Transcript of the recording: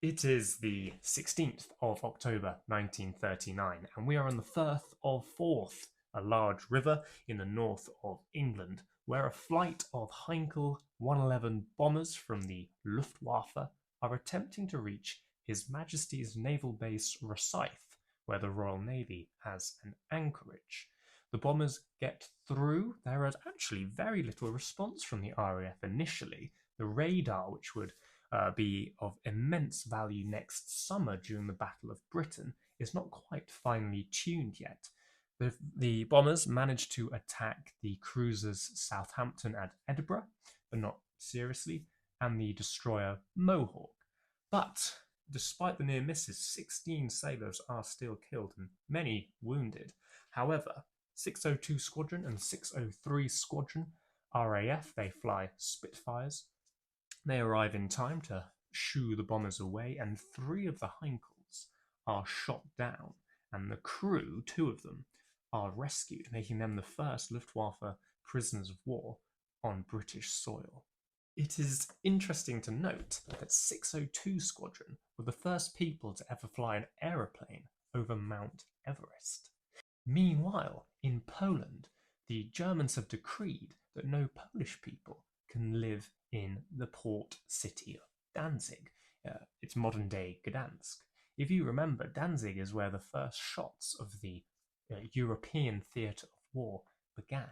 It is the 16th of October 1939, and we are on the Firth of Forth, a large river in the north of England, where a flight of Heinkel 111 bombers from the Luftwaffe are attempting to reach His Majesty's naval base Rosyth, where the Royal Navy has an anchorage. The bombers get through. There is actually very little response from the RAF initially. The radar, which would be of immense value next summer during the Battle of Britain, is not quite finely tuned yet. The bombers managed to attack the cruisers Southampton and Edinburgh, but not seriously, and the destroyer Mohawk. But despite the near misses, 16 sailors are still killed and many wounded. However, 602 Squadron and 603 Squadron RAF, they fly Spitfires. They arrive in time to shoo the bombers away, and 3 of the Heinkels are shot down, and the crew, 2 of them, are rescued, making them the first Luftwaffe prisoners of war on British soil. It is interesting to note that 602 Squadron were the first people to ever fly an aeroplane over Mount Everest. Meanwhile, in Poland, the Germans have decreed that no Polish people can live in the port city of Danzig. It's modern day Gdansk. If you remember, Danzig is where the first shots of the European theatre of war began.